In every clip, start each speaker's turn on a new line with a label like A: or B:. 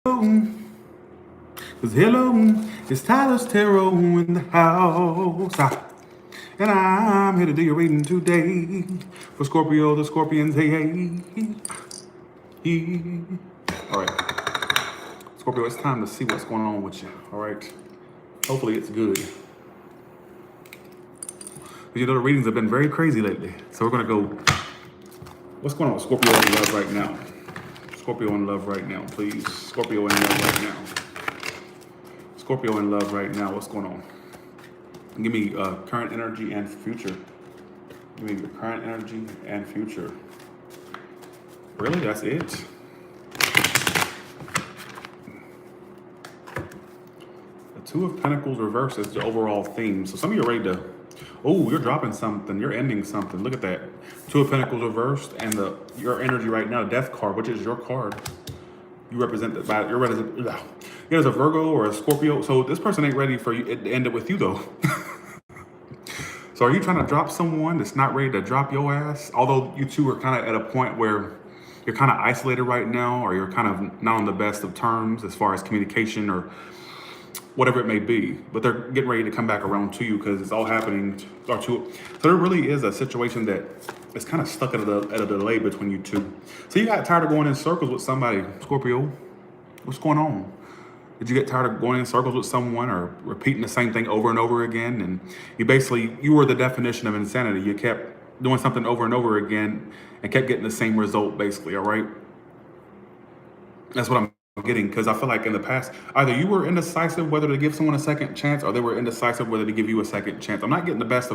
A: Cause hello, it's Tyler's Tarot in the house. And I'm here to do your reading today. For Scorpio, the Scorpions, hey. Alright, Scorpio, it's time to see what's going on with you, alright? Hopefully it's good. Because you know the readings have been very crazy lately. So we're gonna go, what's going on with Scorpio in love right now? Scorpio in love right now, please. Scorpio in love right now. Scorpio in love right now, what's going on? Give me current energy and future. Give me your current energy and future. Really, that's it? The Two of Pentacles reverse is the overall theme. So some of you are ready to, oh, you're dropping something. You're ending something. Look at that. Two of Pentacles reversed and your energy right now, Death card, which is your card. You represent that by, there's a Virgo or a Scorpio. So this person ain't ready for you to end it with you though. So are you trying to drop someone that's not ready to drop your ass? Although you two are kind of at a point where you're kind of isolated right now, or you're kind of not on the best of terms as far as communication or whatever it may be, but they're getting ready to come back around to you because it's all happening. So there really is a situation that is kind of stuck at a delay between you two. So you got tired of going in circles with somebody, Scorpio. What's going on? Did you get tired of going in circles with someone or repeating the same thing over and over again? And you were the definition of insanity. You kept doing something over and over again and kept getting the same result, basically, all right? That's what I'm getting, because I feel like in the past, either you were indecisive whether to give someone a second chance, or they were indecisive whether to give you a second chance. I'm getting in the past,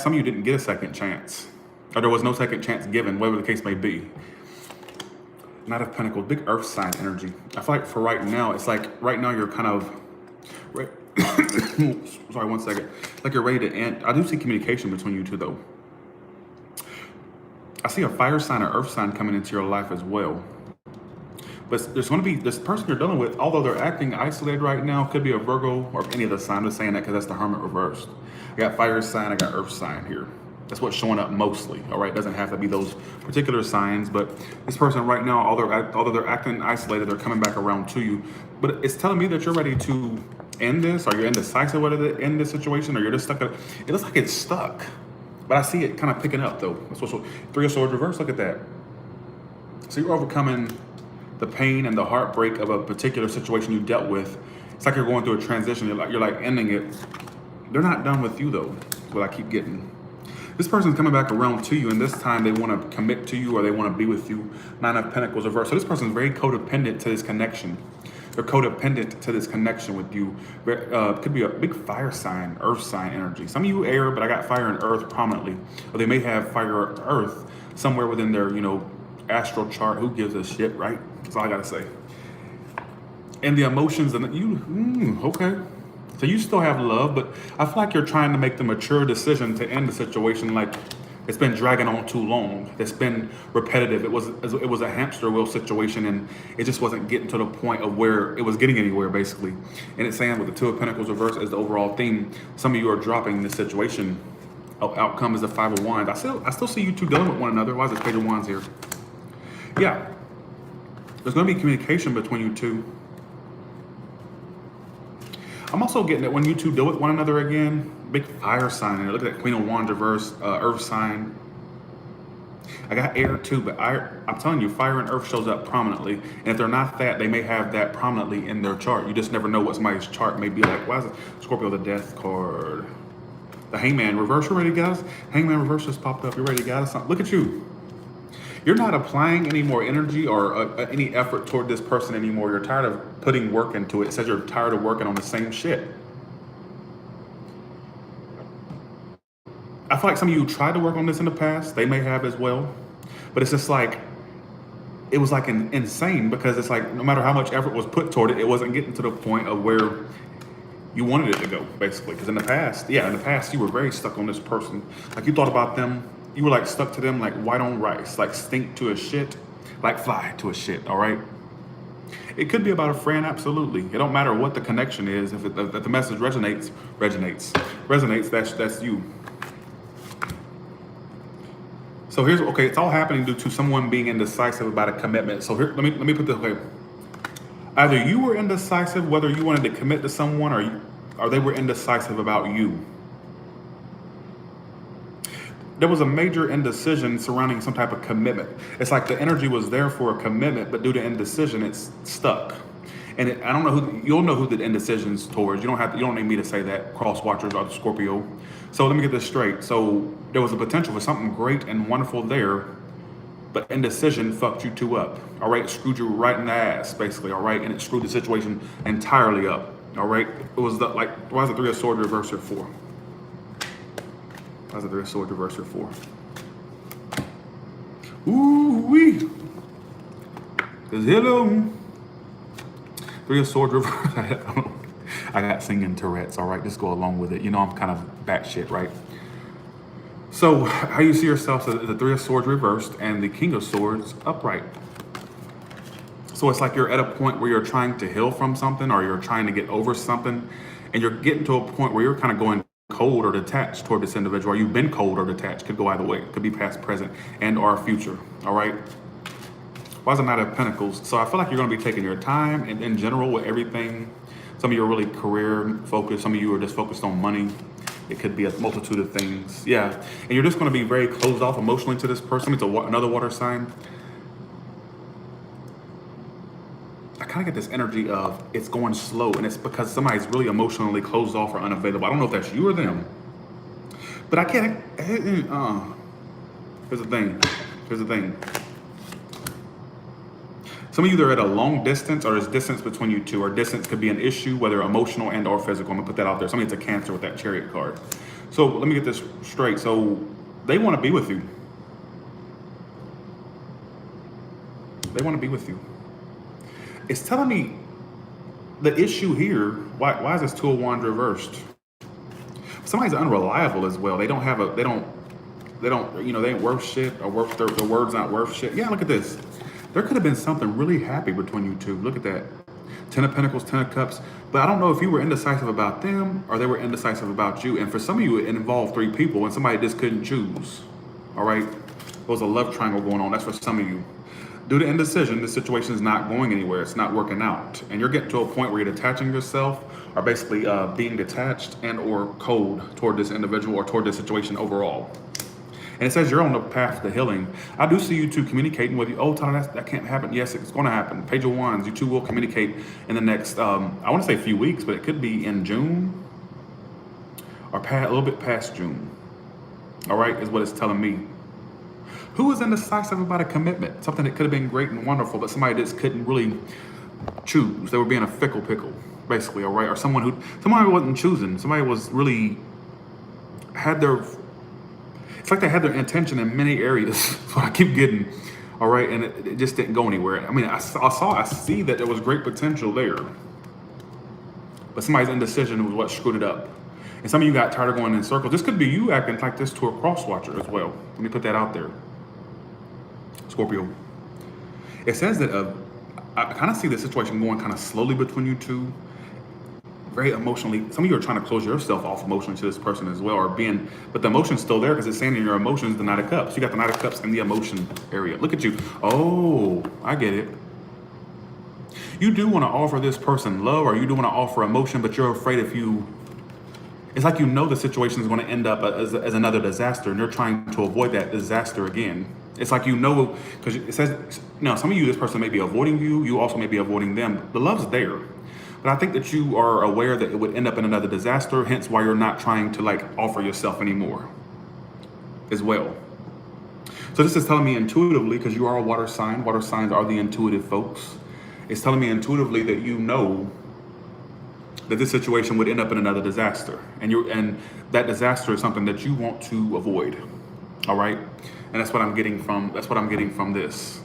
A: some of you didn't get a second chance, or there was no second chance given, whatever the case may be. Knight of Pentacles, big earth sign energy. I feel like for right now, it's like right now you're kind of, sorry, 1 second. Like you're ready to end. I do see communication between you two though. I see a fire sign or earth sign coming into your life as well. But there's going to be this person you're dealing with, although they're acting isolated right now, could be a Virgo or any other sign. I'm just saying that because that's the Hermit reversed. I got fire sign, I got earth sign here. That's what's showing up mostly, all right? It doesn't have to be those particular signs, but this person right now, although they're acting isolated, they're coming back around to you. But it's telling me that you're ready to end this, or you're indecisive whether to end this situation, or you're just stuck. It looks like it's stuck, but I see it kind of picking up though. That's what's, Three of Swords reverse, look at that. So you're overcoming the pain and the heartbreak of a particular situation you dealt with. It's like you're going through a transition. You're like ending it. They're not done with you though. That's what I keep getting. This person's coming back around to you, and this time they want to commit to you, or they want to be with you. Nine of Pentacles reversed. So this person's very codependent to this connection. They're codependent to this connection with you. Could be a big fire sign, earth sign energy. Some of you air, but I got fire and earth prominently. Or they may have fire or earth somewhere within their, astral chart. Who gives a shit, right? That's all I gotta say. And the emotions and okay. So you still have love, but I feel like you're trying to make the mature decision to end the situation. Like it's been dragging on too long. It's been repetitive. It was a hamster wheel situation, and it just wasn't getting to the point of where it was getting anywhere, basically. And it's saying with the Two of Pentacles reversed as the overall theme, some of you are dropping this situation. Outcome is the Five of Wands. I still see you two dealing with one another. Why is this Page of Wands here? Yeah, there's going to be communication between you two. I'm also getting that when you two deal with one another again, big fire sign. Look at that Queen of Wands reverse, earth sign. I got air too, but I'm telling you, fire and earth shows up prominently. And if they're not that, they may have that prominently in their chart. You just never know what somebody's chart may be like. Why is it Scorpio, the Death card? The Hangman reverse, you ready, guys? Hangman reverse just popped up. You ready, guys? Look at you. You're not applying any more energy or any effort toward this person anymore. You're tired of putting work into it. It says you're tired of working on the same shit. I feel like some of you tried to work on this in the past. They may have as well. But it's just like, it was like insane, because it's like no matter how much effort was put toward it, it wasn't getting to the point of where you wanted it to go, basically. Because in the past, you were very stuck on this person. Like you thought about them. You were like stuck to them like white on rice, like stink to a shit, like fly to a shit, all right? It could be about a friend, absolutely. It don't matter what the connection is. If the message resonates, that's you. So here's, okay, it's all happening due to someone being indecisive about a commitment. So here, let me put this, okay. Either you were indecisive whether you wanted to commit to someone, or they were indecisive about you. There was a major indecision surrounding some type of commitment. It's like the energy was there for a commitment, but due to indecision, it's stuck. And I don't know you'll know who the indecision's towards. You don't need me to say that. Cross watchers are the Scorpio. So let me get this straight. So there was a potential for something great and wonderful there, but indecision fucked you two up. All right, it screwed you right in the ass, basically. All right, and it screwed the situation entirely up. All right, it was why is the Three of Swords reversed here for? Why is the Three of Swords reversed here for? Ooh wee. Cause hello. Three of Swords reversed. I got singing Tourette's. All right, just go along with it. You know I'm kind of batshit, right? So how you see yourself as the Three of Swords reversed and the King of Swords upright. So it's like you're at a point where you're trying to heal from something, or you're trying to get over something, and you're getting to a point where you're kind of going cold or detached toward this individual, or you've been cold or detached. Could go either way. Could be past, present, and or future. All right. Why is it Knight of Pentacles? So I feel like you're going to be taking your time, and in general with everything. Some of you are really career focused. Some of you are just focused on money. It could be a multitude of things. Yeah. And you're just going to be very closed off emotionally to this person. It's another water sign. I kind of get this energy of it's going slow, and it's because somebody's really emotionally closed off or unavailable. I don't know if that's you or them, but I can't. Here's the thing. Here's the thing. Some of you are at a long distance, or there's distance between you two, or distance could be an issue, whether emotional and or physical. I'm gonna put that out there. Somebody it's a Cancer with that Chariot card. So let me get this straight. So they want to be with you. They want to be with you. It's telling me the issue here. Why is this Two of Wands reversed? Somebody's unreliable as well. They don't, you know, they ain't worth shit, or their word's not worth shit. Yeah, look at this. There could have been something really happy between you two. Look at that. Ten of Pentacles, Ten of Cups. But I don't know if you were indecisive about them or they were indecisive about you. And for some of you, it involved three people and somebody just couldn't choose. All right? There was a love triangle going on. That's for some of you. Due to indecision, this situation is not going anywhere. It's not working out. And you're getting to a point where you're detaching yourself, or basically being detached and or cold toward this individual or toward this situation overall. And it says you're on the path to healing. I do see you two communicating with you. Oh, Tyler, that can't happen. Yes, it's going to happen. Page of Wands, you two will communicate in the next, I want to say a few weeks, but it could be in June or a little bit past June. All right, is what it's telling me. Who was indecisive about a commitment? Something that could have been great and wonderful, but somebody just couldn't really choose. They were being a fickle pickle, basically, all right? Or somebody wasn't choosing. Somebody was really, it's like they had their intention in many areas. So I keep getting, all right, and it just didn't go anywhere. I mean, I see that there was great potential there, but somebody's indecision was what screwed it up. And some of you got tired of going in circles. This could be you acting like this to a cross watcher as well. Let me put that out there. Scorpio. It says that I kind of see the situation going kind of slowly between you two. Very emotionally. Some of you are trying to close yourself off emotionally to this person as well, but the emotion's still there because it's saying in your emotions the Knight of Cups. You got the Knight of Cups in the emotion area. Look at you. Oh, I get it. You do want to offer this person love, or you do want to offer emotion, but you're afraid it's like you know the situation is going to end up as another disaster, and you're trying to avoid that disaster again. It's like you know, because it says, now some of you, this person may be avoiding you. You also may be avoiding them. The love's there. But I think that you are aware that it would end up in another disaster, hence why you're not trying to offer yourself anymore as well. So this is telling me intuitively, because you are a water sign. Water signs are the intuitive folks. It's telling me intuitively that you know that this situation would end up in another disaster. And that disaster is something that you want to avoid. All right? And that's what I'm getting from this.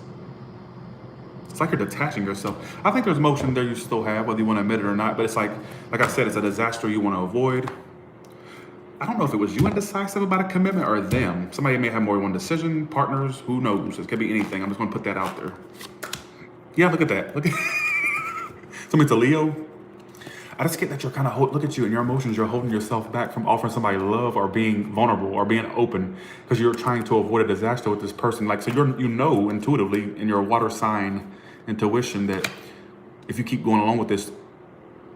A: It's like you're detaching yourself. I think there's emotion there you still have, whether you want to admit it or not, but it's like I said, it's a disaster you want to avoid. I don't know if it was you indecisive about a commitment or them. Somebody may have more than one decision, partners, who knows? It could be anything. I'm just going to put that out there. Yeah, look at that. Look at somebody's a Leo. I just get that you're kind of, look at you and your emotions, you're holding yourself back from offering somebody love or being vulnerable or being open because you're trying to avoid a disaster with this person. So you know intuitively in your water sign intuition that if you keep going along with this,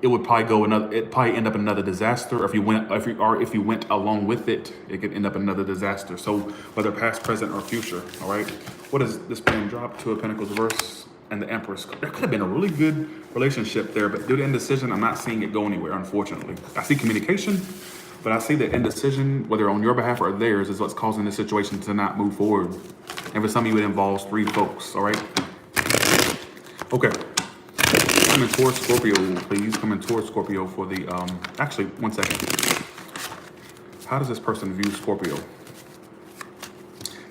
A: it would probably go another. It probably end up in another disaster. Or if you went along with it, it could end up in another disaster. So whether past, present, or future. All right. What is this being dropped? Two of Pentacles reverse and the Empress. There could have been a really good relationship there, but due to indecision, I'm not seeing it go anywhere. Unfortunately, I see communication, but I see that indecision, whether on your behalf or theirs, is what's causing this situation to not move forward. And for some of you, it involves 3 folks. All right. Okay. Coming towards Scorpio, please. Coming towards Scorpio for the, actually, 1 second. How does this person view Scorpio?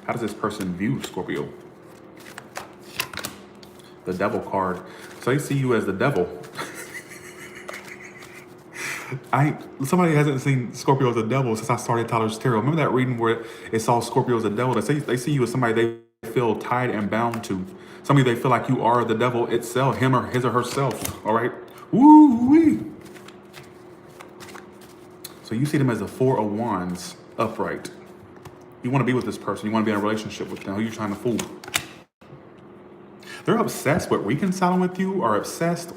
A: How does this person view Scorpio? The Devil card. So they see you as the devil. Somebody hasn't seen Scorpio as a devil since I started Tyler's Tarot. Remember that reading where it saw Scorpio as a devil? They see you as somebody they feel tied and bound to. Somebody they feel like you are the devil itself, him or his or herself. All right. Woo-wee. So you see them as a 4 of Wands upright. You want to be with this person. You want to be in a relationship with them. Who are you trying to fool? They're obsessed with reconciling with you, or obsessed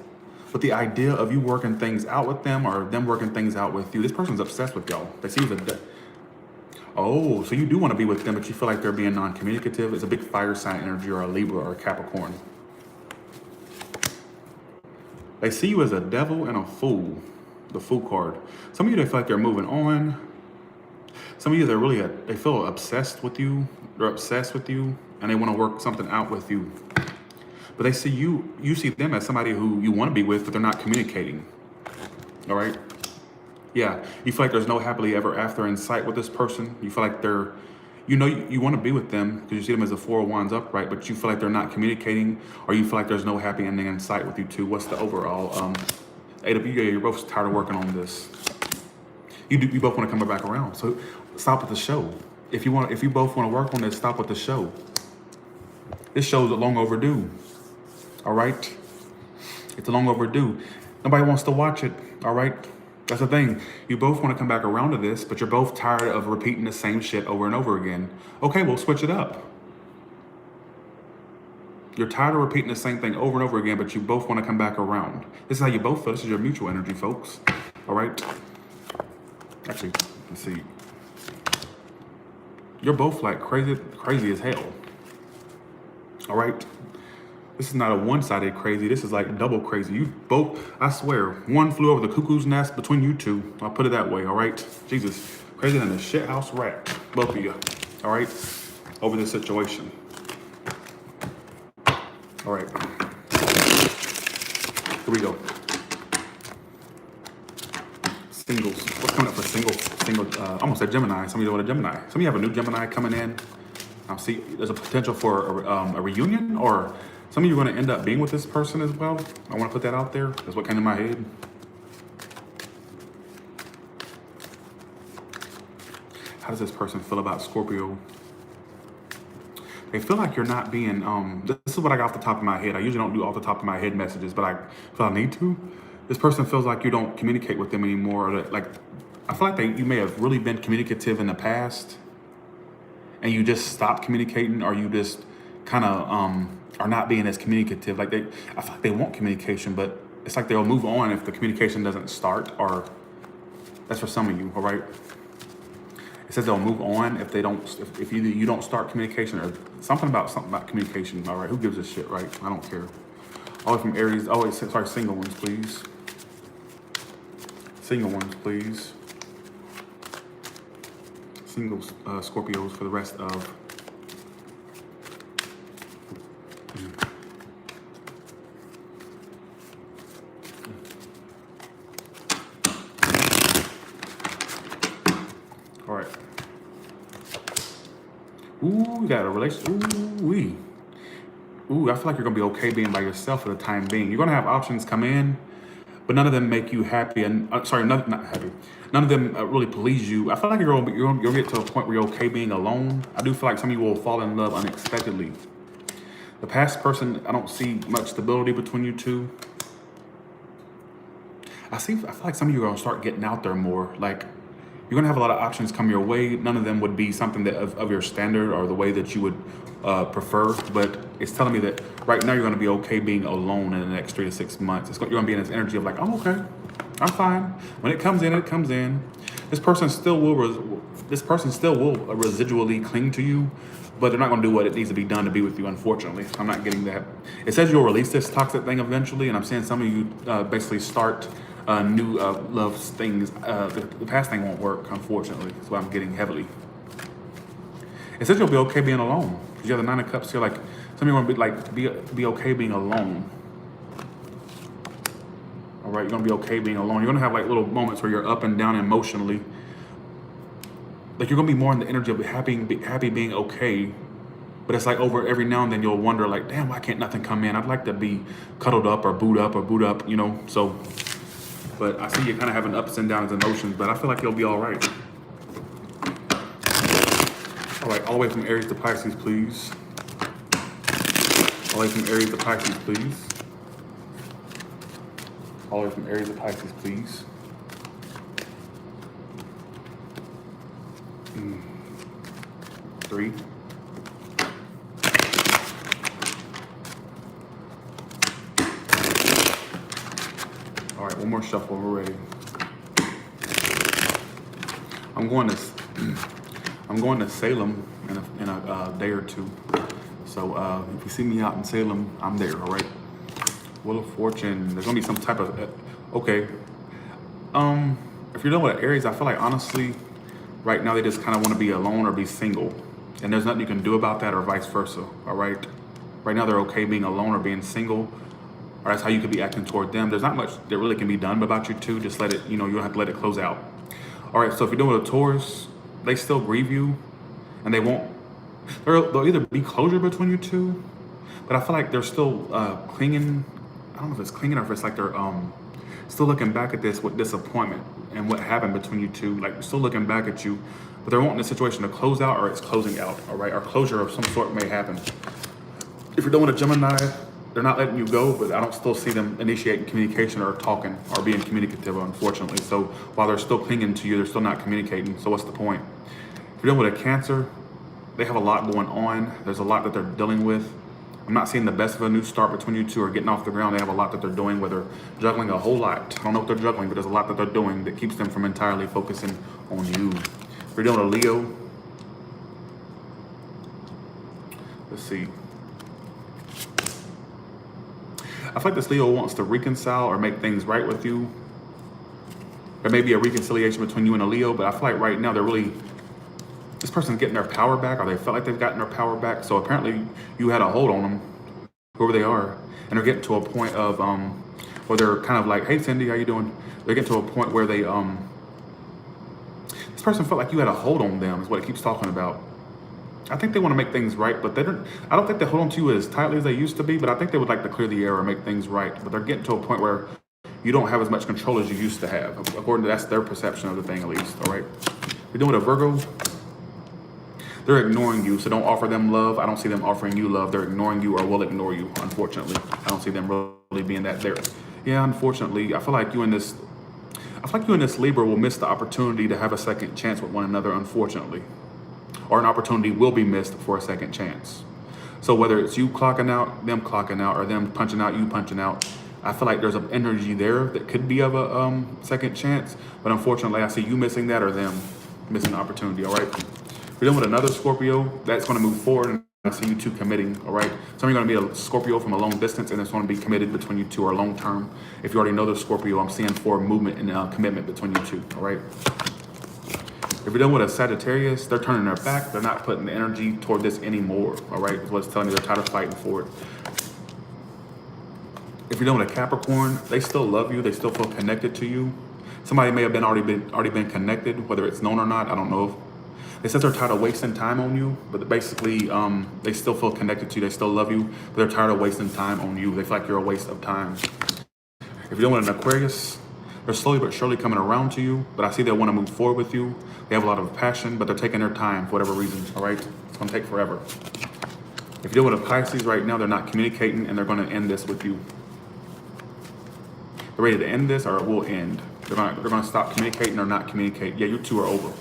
A: with the idea of you working things out with them, or them working things out with you. This person's obsessed with y'all. They see you as a oh, so you do want to be with them, but you feel like they're being non-communicative. It's a big fire sign energy, or a Libra or a Capricorn. They see you as a devil and a fool. The Fool card. Some of you, they feel like they're moving on. Some of you, they're really, they feel obsessed with you. They're obsessed with you, and they want to work something out with you. But they see you see them as somebody who you want to be with, but they're not communicating. All right? Yeah, you feel like there's no happily ever after in sight with this person. You feel like they're, you want to be with them because you see them as a 4 of Wands upright, but you feel like they're not communicating, or you feel like there's no happy ending in sight with you too. What's the overall? You're both tired of working on this. You both want to come back around. So stop at the show. If you both want to work on this, stop at the show. This show's long overdue. All right? It's long overdue. Nobody wants to watch it. All right? That's the thing. You both want to come back around to this, but you're both tired of repeating the same shit over and over again. Okay, we'll switch it up. You're tired of repeating the same thing over and over again, but you both want to come back around. This is how you both feel. This is your mutual energy, folks. All right? Actually, let's see. You're both like crazy as hell. All right? This is not a one-sided crazy. This is like double crazy. You both, I swear, one flew over the cuckoo's nest between you two. I'll put it that way, all right? Jesus, crazier than a shit house rat, both of you, all right? Over this situation. All right. Here we go. Singles. What's coming up for single? I'm gonna say Gemini. Some of you know what a Gemini. Some of you have a new Gemini coming in. I'll see. There's a potential for a reunion, or some of you are going to end up being with this person as well. I want to put that out there. That's what came to my head. How does this person feel about Scorpio? They feel like you're not being, this is what I got off the top of my head. I usually don't do off the top of my head messages, but I feel I need to. This person feels like you don't communicate with them anymore. Or like, I feel like you may have really been communicative in the past, and you just stopped communicating, or you just kind of are not being as communicative. Like I feel like they want communication, but it's like they'll move on if the communication doesn't start, or that's for some of you, all right? It says they'll move on if they don't, if you don't start communication, or something about communication, all right? Who gives a shit, right? I don't care. All the way from Aries, sorry, single ones, please. Single ones, please. Single Scorpios for the rest of. All right. Ooh, you got a relationship. Ooh-wee. Ooh, I feel like you're gonna be okay being by yourself for the time being. You're gonna have options come in, but none of them make you happy. And not happy. None of them really please you. I feel like you'll get to a point where you're okay being alone. I do feel like some of you will fall in love unexpectedly. The past person, I don't see much stability between you two. I feel like some of you are gonna start getting out there more. Like, you're gonna have a lot of options come your way. None of them would be something that of your standard or the way that you would prefer. But it's telling me that right now you're going to be okay being alone in the next 3 to 6 months. You're going to be in this energy of like, oh, okay, I'm fine. When it comes in, it comes in. This person still will residually cling to you, but they're not going to do what it needs to be done to be with you, unfortunately. I'm not getting that. It says you'll release this toxic thing eventually, and I'm seeing some of you basically start new love things. The past thing won't work, unfortunately. That's why I'm getting heavily. It says you'll be okay being alone. Because you have the Nine of Cups here, like, some of you want to be like, be okay being alone. All right, you're going to be okay being alone. You're going to have like little moments where you're up and down emotionally. Like you're going to be more in the energy of happy being okay. But it's like over every now and then you'll wonder like, damn, why can't nothing come in? I'd like to be cuddled up or boot up, you know? So, but I see you kind of having ups and downs emotions, but I feel like you'll be all right. All right, all the way from Aries to Pisces, please. All the way from Aries to Pisces, please. All the way from Aries to Pisces, please. 3. All right, one more shuffle, we're ready. I'm going to Salem in a day or two. So if you see me out in Salem, I'm there, all right? Wheel of Fortune, there's gonna be some type of, okay. If you're dealing with Aries, I feel like honestly, right now they just kind of want to be alone or be single. And there's nothing you can do about that or vice versa, all right? Right now they're okay being alone or being single, or that's how you could be acting toward them. There's not much that really can be done about you two. Just let it, you know, you don't have to let it close out. All right, so if you're dealing with a Taurus, they still grieve you and they won't, there'll either be closure between you two, but I feel like they're still clinging. I don't know if it's clinging or if it's like they're still looking back at this with disappointment and what happened between you two, like still looking back at you, but they're wanting the situation to close out or it's closing out, all right? Or closure of some sort may happen. If you're dealing with a Gemini, they're not letting you go, but I don't still see them initiating communication or talking or being communicative, unfortunately. So while they're still clinging to you, they're still not communicating. So what's the point? If you're dealing with a Cancer, they have a lot going on. There's a lot that they're dealing with. I'm not seeing the best of a new start between you two or getting off the ground. They have a lot that they're doing where they're juggling a whole lot. I don't know what they're juggling, but there's a lot that they're doing that keeps them from entirely focusing on you. If you're dealing with a Leo, let's see. I feel like this Leo wants to reconcile or make things right with you. There may be a reconciliation between you and a Leo, but I feel like right now they're really, this person's getting their power back, or they felt like they've gotten their power back. So apparently you had a hold on them, whoever they are, and they're getting to a point of where they're kind of like, hey Cindy, how you doing? They're getting to a point where they this person felt like you had a hold on them, is what it keeps talking about. I think they want to make things right, but I don't think they hold on to you as tightly as they used to be, but I think they would like to clear the air or make things right. But they're getting to a point where you don't have as much control as you used to have, according to that's their perception of the thing, at least, all right? You're doing with a Virgo, they're ignoring you, so don't offer them love. I don't see them offering you love. They're ignoring you or will ignore you, unfortunately. I don't see them really being that there. Yeah, unfortunately, I feel like you and this Libra will miss the opportunity to have a second chance with one another, unfortunately. Or an opportunity will be missed for a second chance. So whether it's you clocking out, them clocking out, or them punching out, you punching out, I feel like there's an energy there that could be of a second chance. But unfortunately, I see you missing that or them missing the opportunity, all right? We're dealing with another Scorpio that's going to move forward, and I see you two committing, all right? Some of you are going to be a Scorpio from a long distance, and it's going to be committed between you two or long term. If you already know the Scorpio, I'm seeing for movement and commitment between you two, all right? If you're dealing with a Sagittarius, they're turning their back. They're not putting the energy toward this anymore, all right? Is what it's telling me. They're tired of fighting for it. If you're dealing with a Capricorn, they still love you. They still feel connected to you. Somebody may have already been connected, whether it's known or not. I don't know. It says they're tired of wasting time on you, but basically they still feel connected to you. They still love you, but they're tired of wasting time on you. They feel like you're a waste of time. If you're dealing with an Aquarius, they're slowly but surely coming around to you, but I see they want to move forward with you. They have a lot of passion, but they're taking their time for whatever reason, all right? It's going to take forever. If you're dealing with a Pisces right now, they're not communicating, and they're going to end this with you. They're ready to end this, or it will end. They're going to stop communicating or not communicate. Yeah, you two are over.